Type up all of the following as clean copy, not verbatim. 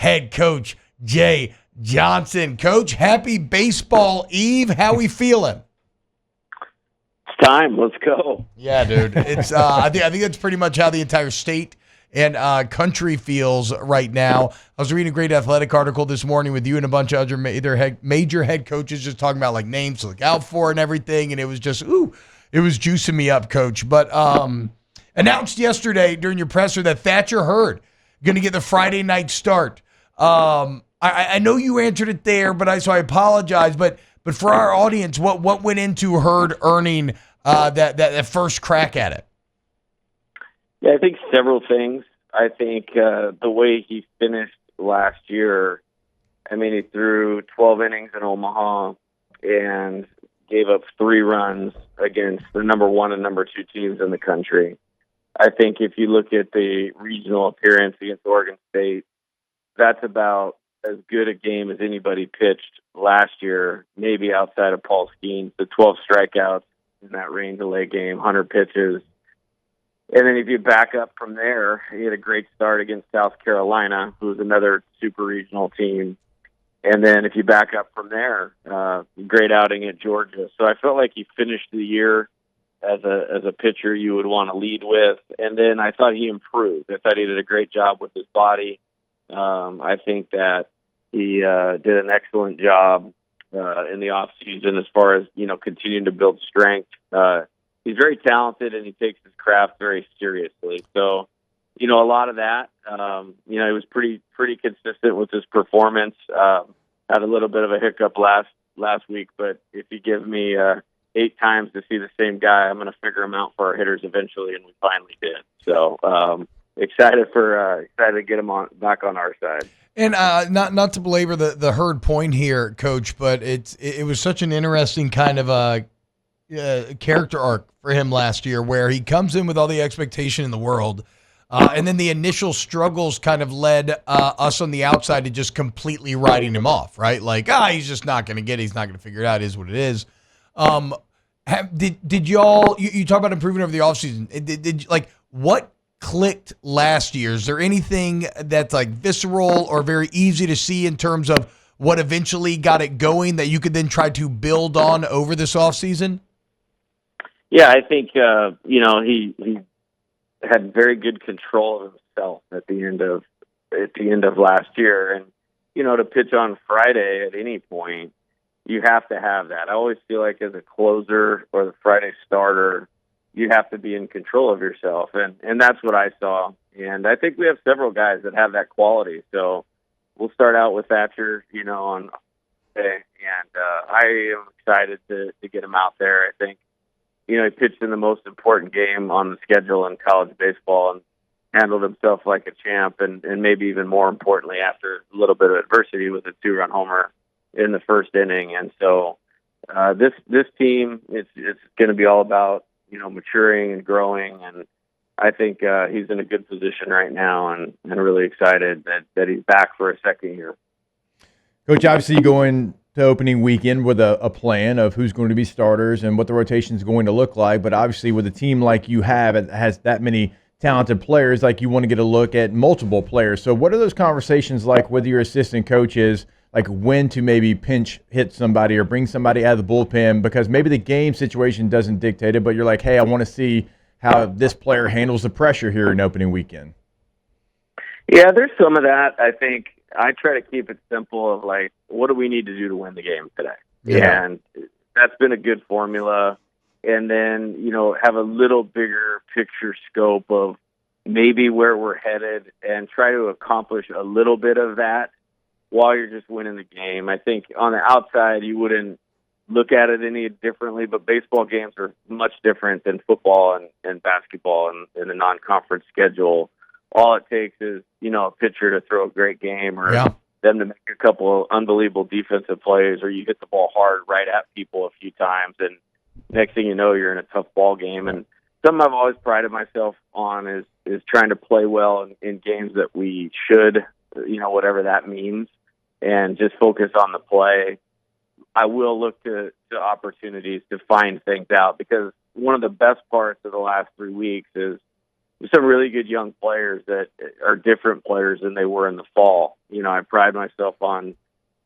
head coach Jay Johnson. Coach, happy baseball eve. How we feeling? It's time. Let's go. Yeah, dude. It's I think that's pretty much how the entire state and country feels right now. I was reading a great athletic article this morning with you and a bunch of other major head coaches just talking about like names to look out for and everything, and it was just it was juicing me up, Coach. But announced yesterday during your presser that Thatcher Hurd going to get the Friday night start. I know you answered it there, but so I apologize. But for our audience, what went into Hurd earning that first crack at it? Yeah, I think several things. I think the way he finished last year, I mean, he threw 12 innings in Omaha and gave up 3 runs against the number 1 and number 2 teams in the country. I think if you look at the regional appearance against Oregon State, that's about as good a game as anybody pitched last year, maybe outside of Paul Skeens. The 12 strikeouts in that rain delay game, 100 pitches. And then if you back up from there, he had a great start against South Carolina, who's another super regional team. And then if you back up from there, great outing at Georgia. So I felt like he finished the year as a pitcher you would want to lead with. And then I thought he improved. I thought he did a great job with his body. I think that he did an excellent job in the off season as far as, continuing to build strength. He's very talented and he takes his craft very seriously. So, a lot of that, he was pretty consistent with his performance. Had a little bit of a hiccup last week, but if you give me 8 times to see the same guy, I'm going to figure him out for our hitters eventually, and we finally did. So excited to get him back on our side. And not to belabor the Hurd point here, Coach, but it was such an interesting kind of a character arc for him last year, where he comes in with all the expectation in the world, and then the initial struggles kind of led us on the outside to just completely writing him off, right? Like, he's just not going to get it. He's not going to figure it out. It is what it is. Did y'all, you talk about improving over the offseason. Did what clicked last year? Is there anything that's like visceral or very easy to see in terms of what eventually got it going that you could then try to build on over this offseason? Yeah, I think, he had very good control of himself at the end of last year. And, to pitch on Friday at any point, you have to have that. I always feel like as a closer or the Friday starter, you have to be in control of yourself. And that's what I saw. And I think we have several guys that have that quality. So we'll start out with Thatcher, on Friday. And I am excited to get him out there. I think, he pitched in the most important game on the schedule in college baseball and handled himself like a champ. And maybe even more importantly, after a little bit of adversity with a 2-run homer in the first inning. And so this team, it's going to be all about, maturing and growing. And I think he's in a good position right now and really excited that he's back for a second year. Coach, obviously you go into opening weekend with a plan of who's going to be starters and what the rotation is going to look like. But obviously with a team like you have, it has that many talented players, like you want to get a look at multiple players. So what are those conversations like with your assistant coaches, like when to maybe pinch hit somebody or bring somebody out of the bullpen, because maybe the game situation doesn't dictate it, but you're like, hey, I want to see how this player handles the pressure here in opening weekend? Yeah, there's some of that. I think I try to keep it simple of like, what do we need to do to win the game today? Yeah. And that's been a good formula. And then, have a little bigger picture scope of maybe where we're headed and try to accomplish a little bit of that while you're just winning the game. I think on the outside, you wouldn't look at it any differently, but baseball games are much different than football and basketball and in the non-conference schedule. All it takes is, a pitcher to throw a great game or them to make a couple of unbelievable defensive plays, or you hit the ball hard right at people a few times, and next thing you know, you're in a tough ball game. And something I've always prided myself on is trying to play well in games that we should, whatever that means, and just focus on the play. I will look to opportunities to find things out, because one of the best parts of the last 3 weeks is some really good young players that are different players than they were in the fall. I pride myself on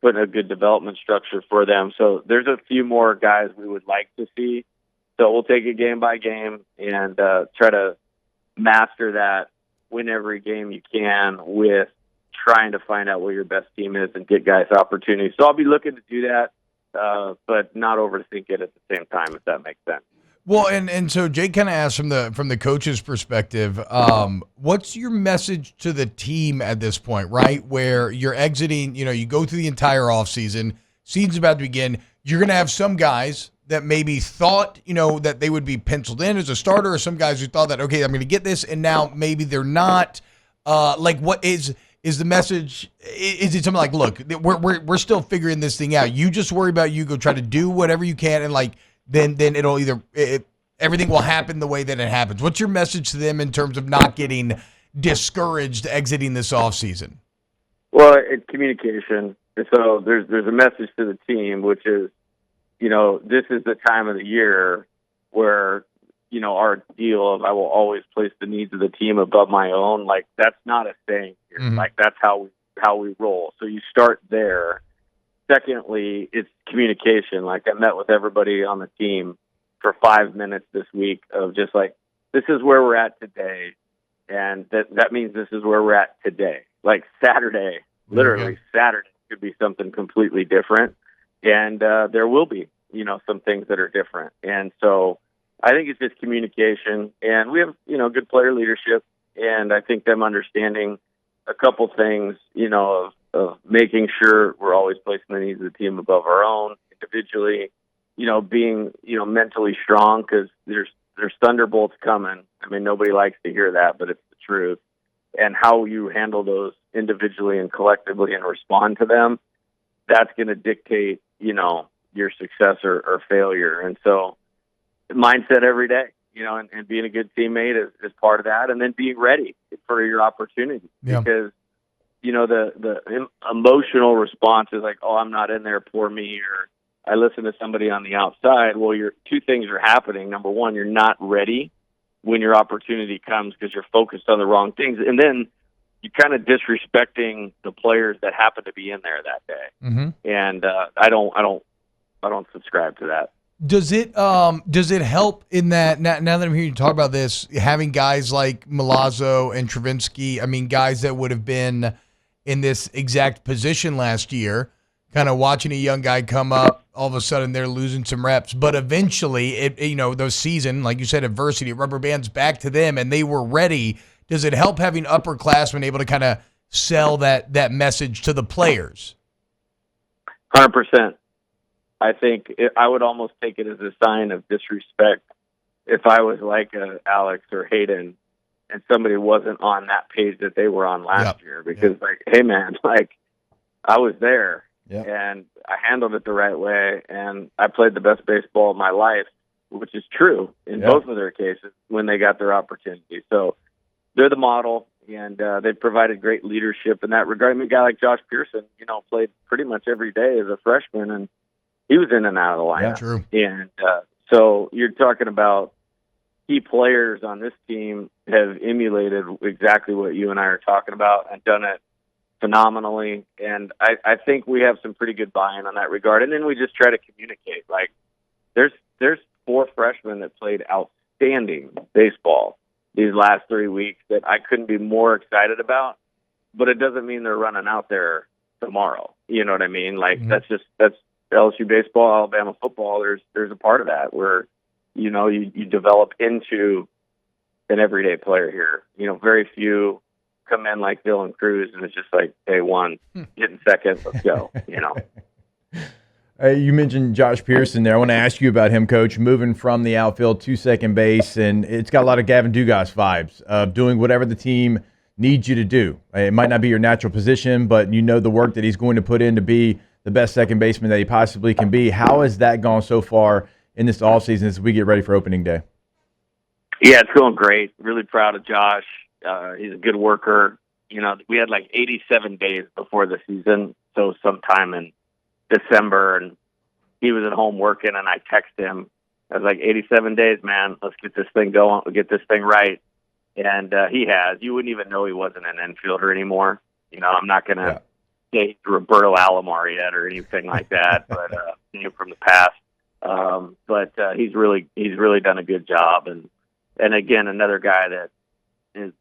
putting a good development structure for them. So there's a few more guys we would like to see. So we'll take it game by game and try to master that, win every game you can with trying to find out what your best team is and get guys opportunities. So I'll be looking to do that, but not overthink it at the same time, if that makes sense. Well, and so Jake kind of asked from the coach's perspective, what's your message to the team at this point, right? Where you're exiting, you go through the entire offseason, season's about to begin. You're going to have some guys that maybe thought, that they would be penciled in as a starter, or some guys who thought that, okay, I'm going to get this, and now maybe they're not. What is the message? Is it something like, look, we're still figuring this thing out. You just worry about you, go try to do whatever you can, and then it'll everything will happen the way that it happens. What's your message to them in terms of not getting discouraged exiting this offseason? Well, it's communication. So there's a message to the team, which is, this is the time of the year where, our deal of I will always place the needs of the team above my own. That's not a saying here. Mm-hmm. That's how we roll. So you start there. Secondly, it's communication. I met with everybody on the team for 5 minutes this week of just this is where we're at today. And that means this is where we're at today. Saturday, literally Saturday could be something completely different. And there will be, some things that are different. And so I think it's just communication. And we have, good player leadership. And I think them understanding a couple things, of making sure we're always placing the needs of the team above our own individually, being, mentally strong, because there's thunderbolts coming. I mean, nobody likes to hear that, but it's the truth. And how you handle those individually and collectively and respond to them, that's going to dictate, your success or failure. And so mindset every day, and being a good teammate is part of that. And then being ready for your opportunity, because the emotional response is oh, I'm not in there, poor me, or I listen to somebody on the outside. Well, two things are happening. Number one, you're not ready when your opportunity comes because you're focused on the wrong things. And then you're kind of disrespecting the players that happen to be in there that day. Mm-hmm. And I don't subscribe to that. Does it help in that now that I'm hearing you talk about this, having guys like Milazzo and Travinsky, I mean, guys that would have been in this exact position last year, kind of watching a young guy come up, all of a sudden they're losing some reps, but eventually those season, like you said, adversity, rubber bands back to them and they were ready. Does it help having upperclassmen able to kind of sell that message to the players? 100%. I think I would almost take it as a sign of disrespect if I was like Alex or Hayden and somebody wasn't on that page that they were on last year. Because, hey, man, I was there, and I handled it the right way, and I played the best baseball of my life, which is true in both of their cases when they got their opportunity. So they're the model, and they've provided great leadership in that regard. I mean, a guy like Josh Pearson, played pretty much every day as a freshman, and he was in and out of the lineup. Yeah, true. And so you're talking about key players on this team have emulated exactly what you and I are talking about and done it phenomenally. And I think we have some pretty good buy-in on that regard. And then we just try to communicate. There's 4 freshmen that played outstanding baseball these last 3 weeks that I couldn't be more excited about. But it doesn't mean they're running out there tomorrow. You know what I mean? That's LSU baseball, Alabama football. There's a part of that where, you develop into an everyday player here. Very few come in like Dylan Cruz and it's just day one, getting second, let's go, You mentioned Josh Pearson there. I want to ask you about him, Coach, moving from the outfield to second base, and it's got a lot of Gavin Dugas vibes of doing whatever the team needs you to do. It might not be your natural position, but the work that he's going to put in to be the best second baseman that he possibly can be. How has that gone so far in this offseason as we get ready for opening day? Yeah, it's going great. Really proud of Josh. He's a good worker. We had 87 days before the season, so sometime in December, and he was at home working, and I texted him. I was 87 days, man. Let's get this thing going. We'll get this thing right. And he has. You wouldn't even know he wasn't an infielder anymore. I'm not going to say he's Roberto Alomar yet or anything like that, but from the past. But he's really done a good job. And again, another guy that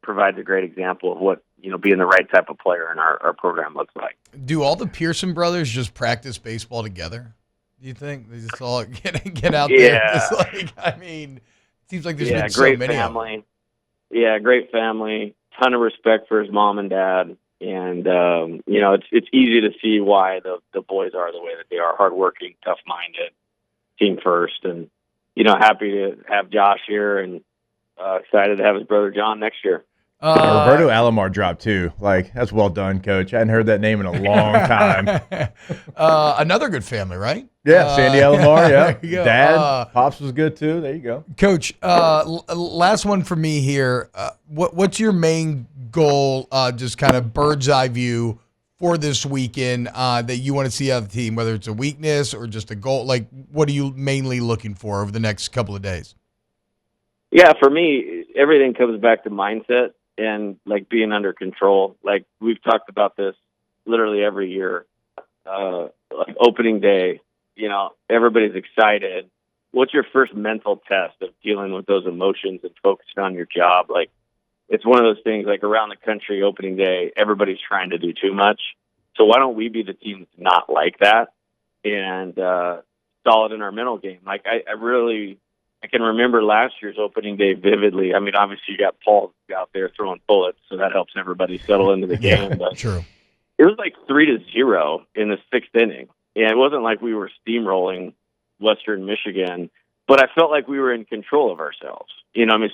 provides a great example of what being the right type of player in our program looks like. Do all the Pearson brothers just practice baseball together? Do you think they just all get out there? Just it seems like there's been so many family. of them. Yeah, great family. Ton of respect for his mom and dad, and it's easy to see why the boys are the way that they are: hardworking, tough-minded, team first, and happy to have Josh here and excited to have his brother John next year. Roberto Alomar dropped too. That's well done, Coach. I hadn't heard that name in a long time. Another good family, right? Yeah, Sandy Alomar. Yeah, Dad, Pops was good too. There you go, Coach. Last one for me here. What's your main goal? Just kind of bird's eye view for this weekend that you want to see out of the team, whether it's a weakness or just a goal. What are you mainly looking for over the next couple of days? Yeah, for me, everything comes back to mindset and being under control. We've talked about this literally every year. Opening day, everybody's excited. What's your first mental test of dealing with those emotions and focusing on your job? It's one of those things, around the country, opening day, everybody's trying to do too much. So why don't we be the team that's not like that and solid in our mental game? I can remember last year's opening day vividly. I mean, obviously you got Paul out there throwing bullets, so that helps everybody settle into the game. But true. It was 3-0 in the 6th inning. And it wasn't like we were steamrolling Western Michigan, but I felt like we were in control of ourselves.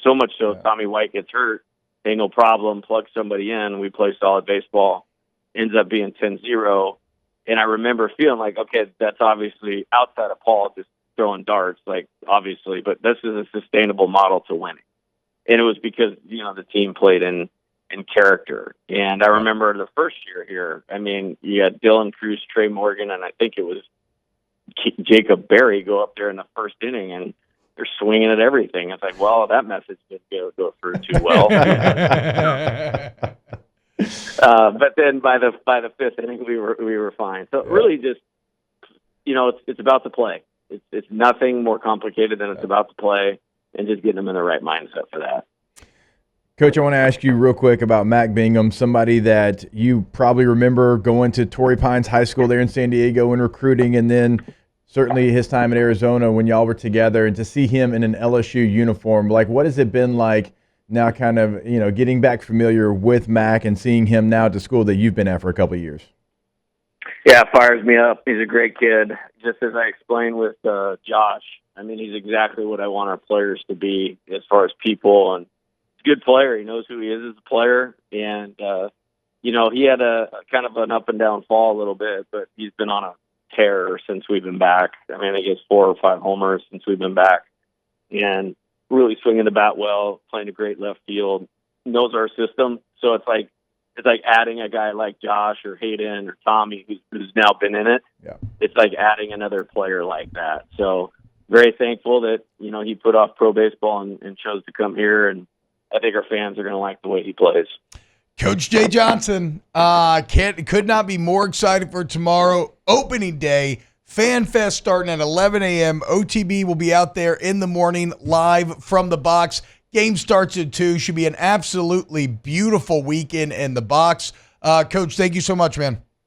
So much so Tommy White gets hurt. Hey, no problem. Plug somebody in. We play solid baseball. Ends up being 10-0. And I remember feeling okay, that's obviously outside of Paul just throwing darts, obviously, but this is a sustainable model to winning. And it was because, the team played in character. And I remember the first year here, you had Dylan Cruz, Trey Morgan, and I think it was Jacob Berry go up there in the first inning, and they're swinging at everything. It's that message didn't go through too well. But then by the 5th inning, we were fine. So really just, it's about the play. It's nothing more complicated than it's about to play and just getting them in the right mindset for that. Coach, I want to ask you real quick about Mac Bingham, somebody that you probably remember going to Torrey Pines High School there in San Diego and recruiting, and then certainly his time in Arizona when y'all were together, and to see him in an LSU uniform. What has it been like now kind of, getting back familiar with Mac and seeing him now at the school that you've been at for a couple of years? Yeah, it fires me up. He's a great kid. Just as I explained with Josh, he's exactly what I want our players to be as far as people. And he's a good player. He knows who he is as a player. And, he had a kind of an up and down fall a little bit, but he's been on a tear since we've been back. I think it's 4 or 5 homers since we've been back. And really swinging the bat well, playing a great left field, knows our system. So it's like adding a guy like Josh or Hayden or Tommy who's now been in it. Yeah. It's like adding another player like that. So very thankful that, he put off pro baseball and chose to come here. And I think our fans are going to like the way he plays. Coach Jay Johnson, could not be more excited for tomorrow. Opening day, Fan Fest starting at 11 a.m. OTB will be out there in the morning live from the box. Game starts at 2. Should be an absolutely beautiful weekend in the box. Coach, thank you so much, man.